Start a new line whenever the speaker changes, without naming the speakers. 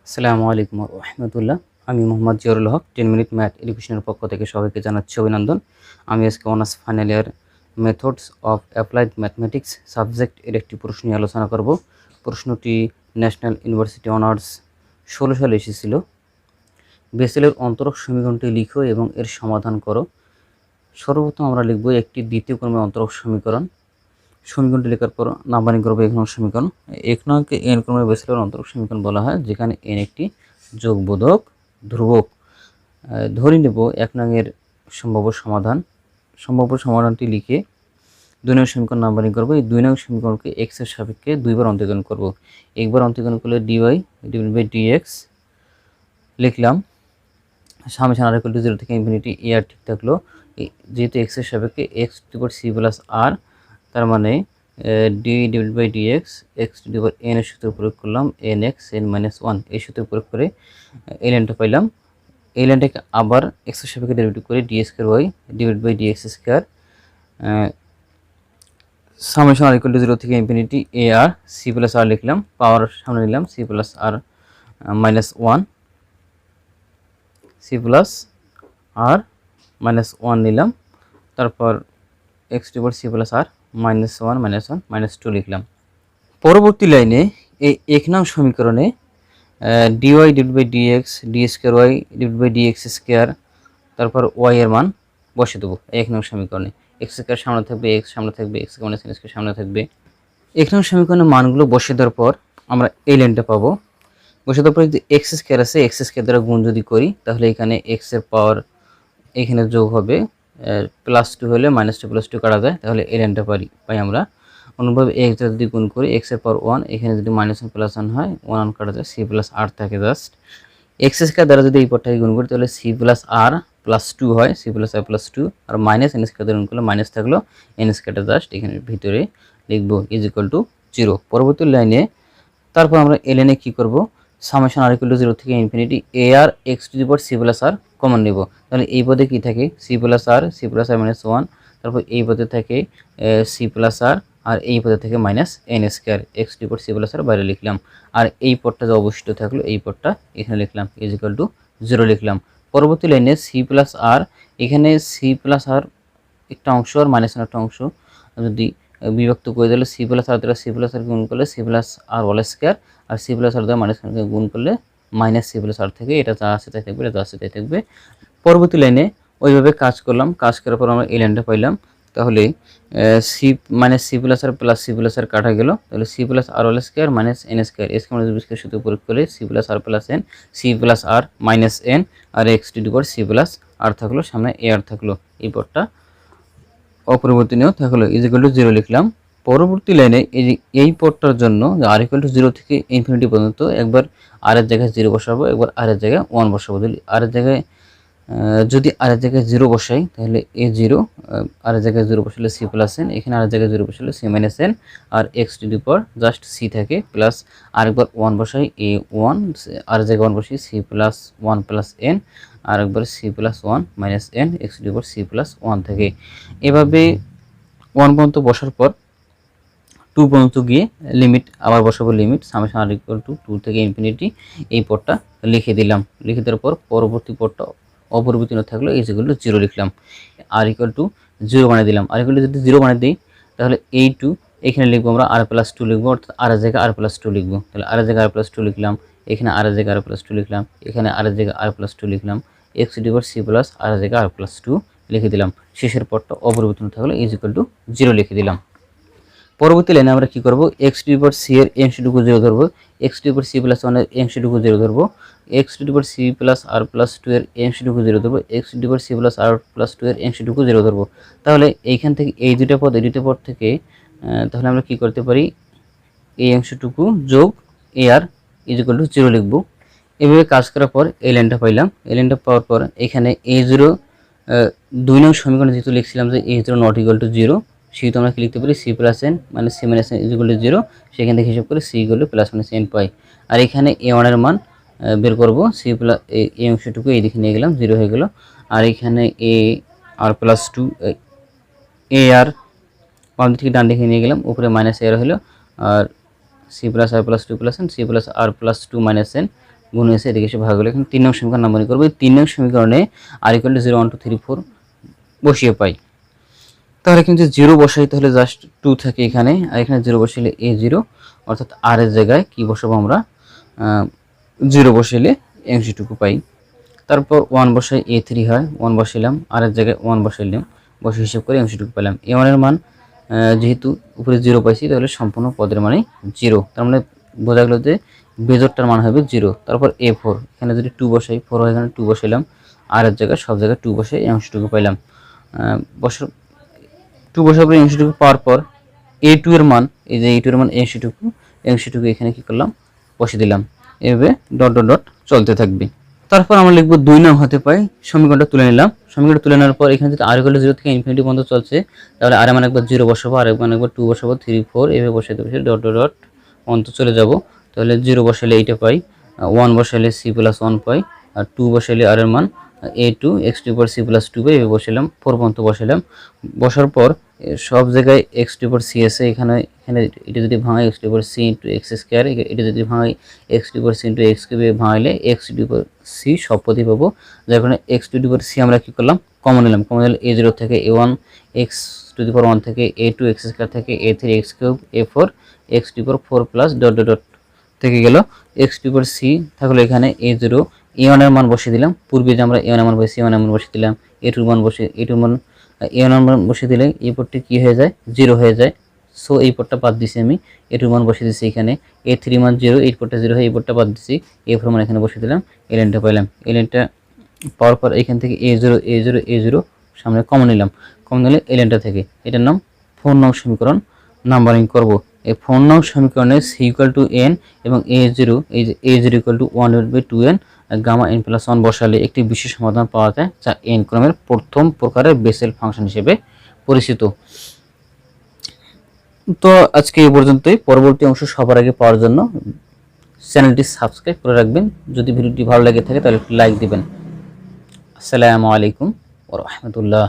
আসসালামু আলাইকুম রহমতুল্লাহ। আমি মোহাম্মদ জিয়ারুল হক, 10 মিনিট ম্যাথ এডুকেশনের পক্ষ থেকে সবাইকে জানাচ্ছি অভিনন্দন। আমি আজকে honours final year methods of applied mathematics subject এর একটি প্রশ্ন নিয়ে আলোচনা করব। প্রশ্নটি ন্যাশনাল ইউনিভার্সিটি অনার্স 16 সালে এসেছিল। বেসেলের অন্তরক সমীকরণটি লিখো এবং এর সমাধান করো। সর্বপ্রথম আমরা লিখব একটি দ্বিতীয় ক্রমের অন্তরক সমীকরণ। সমীকরণটি লেখার পর নাম্বারিং করবো এক নং সমীকরণ। এক নংকে এন ক্রমের বেসেলের অন্তরক সমীকরণ বলা হয়, যেখানে এন একটি যোগবোধক ধ্রুবক। ধরে নেব এক নংয়ের সম্ভাব্য সমাধানটি লিখে 2 নং সমীকরণ নাম্বারিং করবো। এই 2 নং সমীকরণকে এক্স এর সাপেক্ষে দুইবার অন্তর্গণ করব। একবার অন্তর্গণ করলে ডিওয়াই ডিভাইড বাই ডিএক্স লিখলাম। সামেশন আর ইকুয়াল টু 0 থেকে ইনফিনিটি এ আর ঠিক থাকলো। যেহেতু এক্স এর সাপেক্ষে x to the power c plus r, তার মানে d divide by dx x to the power n এর সূত্র প্রয়োগ করলাম, এন এক্স এন মাইনাস 1 এই সূত্র প্রয়োগ করে এই লাইনটা পাইলাম। এই লাইনটাকে আবার এক্স এর সাপেক্ষে ডেরিভেটিভ করে d square y divide by dx square summation r equal to 0 থেকে infinity a r c plus r লিখলাম। পাওয়ার সামনে নিলাম, c plus r minus 1 c plus r minus 1 নিলাম। তারপর x to the power c plus r minus 1 minus 2 লিখলাম। পরবর্তী লাইনে এই এক নং সমীকরণে dy divide by dx d square y divide by dx square, তারপর y এর মান বসিয়ে দেবো এক নং সমীকরণে। x স্কয়ার সামনে থাকবে, x সামনে থাকবে, x মাইনাস n স্কয়ার সামনে থাকবে। এক নং সমীকরণের মানগুলো বসিয়ে দেওয়ার পর আমরা এই লাইনটা পাবো। বসিয়ে দেওয়ার পর যদি x স্কয়ার আছে, x স্কয়ার দ্বারা গুণ যদি করি তাহলে এখানে x এর পাওয়ার এখানে যোগ হবে, +2 হলে -2 +2 কাটা যায়, তাহলে এই লাইনটা পাই আমরা। অনুরূপভাবে x যদি গুণ করি x এর পাওয়ার 1, এখানে যদি -1 +1 হয় 1 কাটা যায়, c প্লাস r থাকে জাস্ট। x স্কয়ার দ্বারা যদি এই পদটাকে গুণ করি তাহলে c প্লাস r প্লাস 2 হয়, c প্লাস r প্লাস 2, আর মাইনাস n স্কয়ার দ্বারা গুণ করলে মাইনাস থাকলো, n স্কয়ারটা জাস্ট এখানে ভিতরে লিখবো ইজ ইকুয়াল টু 0। পরবর্তী লাইনে তারপর আমরা এই লাইনে কি করব, সামেশন আর ইকুয়াল টু 0 থেকে infinity a r x to the power c plus r common নেব। তাহলে এই পদে কি থাকে, সি প্লাস আর মাইনাস 1, তারপর এই পদে থাকে সি প্লাস আর, আর এই পদে থেকে minus n square x to the power c plus r বাইরে লিখলাম। আর এই পদটা যে অবশিষ্ট থাকলো এই পদটা এখানে লিখলাম ইজ ইকুয়াল টু 0 লিখলাম। পরবর্তী লাইনে সি প্লাস আর, এখানে সি প্লাস আর একটা অংশ আর মাইনাস একটা অংশ যদি বিভক্ত করে দিলে সি প্লাস আর দ্বারা সি প্লাস আর গুণ করলে C plus r whole square, আর সি প্লাস আর দ্বারা মাইনাস গুণ করলে মাইনাস সি প্লাস আর থেকে এটা যা আছে তাই থাকবে, এটা যা আছে তাই থাকবে। পরবর্তী লাইনে ওইভাবে কাজ করলাম, কাজ করার পর আমরা এই লাইনটা পাইলাম। তাহলে c minus c plus r plus c plus r কাটা গেল, তাহলে c plus r whole square minus n square s minus b square সূত্র প্রয়োগ করে c plus r plus n, c plus r minus n, R x to the power c plus r থাকলো, সামনে এ আর থাকলো, এই পদটা অপরিবর্তনীয় থাকলো ইজ ইকুয়াল টু 0 লিখলাম। পরবর্তী লাইনে এই পদটার জন্য আর ইকুয়াল টু 0 থেকে ইনফিনিটি পর্যন্ত একবার আর এর জায়গায় 0 বসাবো, একবার আর এর জায়গায় 1 বসাবো। আর এর জায়গায় যদি আর এর জায়গায় 0 বসাই তাহলে এ 0, আর এর জায়গায় 0 বসালে সি প্লাস এন, এখানে আর এর জায়গায় 0 বসালে c minus n, R x to the power just c থাকে প্লাস আরেকবার 1 বসাই এ 1, আর এর জায়গায় 1 বসাই সি প্লাস 1 প্লাস এন, আর একবার c plus 1 minus n x to the power c plus 1 থাকে। এভাবে 1 পর্যন্ত বসার পর 2 পর্যন্ত গিয়ে লিমিট আবার বসাবো, limit summation r equal to 2 থেকে ইনফিনিটি, এই পদটা লিখে দিলাম। লিখে দেওয়ার পর পরবর্তী পদটা অপরিবর্তিত থাকলো ইজ ইকুয়াল টু 0 লিখলাম। আর ইকুয়াল টু 0 বানিয়ে দিলাম। আর ইকুয়াল টু যদি 0 বানিয়ে দিই তাহলে এই 2 এখানে লিখবো আমরা আর প্লাস 2 লিখবো, অর্থাৎ আর এর জায়গায় আর প্লাস 2 লিখবো। তাহলে আর এর জায়গায় আর প্লাস 2 লিখলাম, এখানে আর এর জায়গায় আর প্লাস 2 লিখলাম, এখানে আর এর জায়গায় আর প্লাস 2 লিখলাম, x to the power c plus r এর জায়গায় আর প্লাস 2 লিখে দিলাম। শেষের পদটা অপরিবর্তিত থাকলো ইজ ইকুয়াল টু 0 লিখে দিলাম। পরবর্তী লাইনে আমরা কি করব, x to the power c এর অংশটুকু 0 ধরবো, x to the power c plus 1 এর অংশটুকু 0 ধরবো, x to the power c plus r plus 2 এর অংশটুকু 0 ধরবো, x to the power c plus r plus 2 এর অংশটুকু 0 ধরবো। তাহলে এইখান থেকে এই দুটো পদ থেকে তাহলে আমরা কি করতে পারি, এই অংশটুকু যোগ এ আর ইজ ইকুয়াল টু 0 লিখবো। এভাবে কাজ করার পর এই লাইনটা পাইলাম। এই লাইনটা পাওয়ার পর এখানে এ 0 2 নং সমীকরণে যেহেতু লিখছিলাম যে এ 0 নট ইকুয়াল টু 0, সেহেতু আমরা কি লিখতে পারি সি প্লাস এন মানে c minus n is equal to 0, সেখান থেকে হিসাব করে c equal to plus minus n পাই। আর এখানে এ 1 এর মান বের করব, সি প্লাস এই অংশটুকু এই দিকে নিয়ে গেলাম 0 হয়ে গেল, আর এখানে এ আর প্লাস 2 এ আর বাম দিক থেকে ডান দিকে নিয়ে গেলাম, উপরে মাইনাস এ আর হলো, আর c plus r plus 2 plus n, c plus r plus 2 minus n গুণ হয়েছে, এদিকে এসে ভাগ হলে এখানে 3 নং সমীকরণ নাম্বারিং করবো। এই 3 নং সমীকরণে r = 0 1 2 3 4 বসিয়ে পাই। তাহলে কিন্তু 0 বসাই, তাহলে জাস্ট 2 থাকে এখানে, আর এখানে 0 বসাইলে a0, অর্থাৎ r এর জায়গায় কি বসাবো আমরা, 0 বসাইলে অংশটুকু পাই। তারপর 1 বসাই a3 হয়, 1 বসাইলাম, r এর জায়গায় 1 বসাইলাম, বসে হিসাব করে অংশটুকু পেলাম। a1 এর মান যেহেতু উপরে 0 পাইছি, তাহলে সম্পূর্ণ পদের মানে 0, তার মানে বোঝা গেল যে বেজোড়টার মান হবে 0। তারপর a4, এখানে যদি 2 বসাই, 4 হয়, এখানে 2 বসাইলাম, r এর জায়গায় সব জায়গায় 2 বসে এই অংশটুকু পাইলাম। 2 বসার পরে অংশটুকু পাওয়ার পর a2 এর মান, এই যে a2 এর মান অংশটুকু এখানে কি করলাম, বসে দিলাম। এভাবে ডট ডট ডট চলতে থাকবে। তারপর আমরা লিখব 2 নং হতে পাই, সমীকরণটা তুলে নিলাম। সমীকরণটা তুলে নেওয়ার পর এখানে যদি r = 0 থেকে ইনফিনিটি পর্যন্ত চলছে, তাহলে r এর মান একবার 0 বসাবো, আর একবার 2 বসাবো, 3 4 এভাবে বসাইতে বসে ডট ডট ডট পর্যন্ত চলে যাব। তাহলে 0 বসাইলে এইটা পাই, 1 বসাইলে c + 1 পাই, আর 2 বসাইলে r এর মান a2 x2 + c + 2 পাই, এভাবে বসাইলাম, 4 পর্যন্ত বসাইলাম। বসার পর সব জায়গায় x2 + c আছে, এখানে এটা যদি ভাঙাই x2 + c × x², এটা যদি ভাঙাই x2 + c × x³ ভাঙাইলে x2 + c সব পদই পাবো। যার কারণে x2 + c আমরা কি করলাম, কমন নিলাম। কমন নিলে a0 থেকে a1, x⁴ থেকে a2 x² থেকে a3 x³ a4 x⁴ plus dot dot dot থেকে গেল x2 + c থাকলো এখানে a0, a1 এর মান বসিয়ে দিলাম। পূর্বে যে আমরা a1 এর মান বসিয়ে a1 এর মান বসিয়ে দিলাম, a2 এর মান বসিয়ে a2 এর মান a1 এর মান বসিয়ে দিলে এই পদটি কি হয়ে যায়, 0 হয়ে যায়। সো এই পদটা বাদ দিছি আমি, a2 এর মান বসিয়ে দিছি এখানে, a3 মান 0, এই পদটা 0 হয়, এই পদটা বাদ দিছি, a4 মান এখানে বসিয়ে দিলাম, এই লাইনটা পাইলাম। এই লাইনটা পাওয়ার পর এখান থেকে a0 সামনে কমন নিলাম। কমন নিলে এই লাইনটা থেকে, এটার নাম 4 নং সমীকরণ নাম্বারিং করব। এই 4 নং সমীকরণে c = n এবং a0, এই যে a0 = 1/2n গামা n + 1 বসালে একটি বিশেষ সমাধান পাওয়া যায়, যা n ক্রমের প্রথম প্রকারের বেসেল ফাংশন হিসেবে পরিচিত। তো আজকে এই পর্যন্তই। পরবর্তী অংশ সবার আগে পাওয়ার জন্য চ্যানেলটি সাবস্ক্রাইব করে রাখবেন। যদি ভিডিওটি ভালো লাগে থাকে তাহলে লাইক দিবেন। আসসালামু আলাইকুম ওয়া রাহমাতুল্লাহ।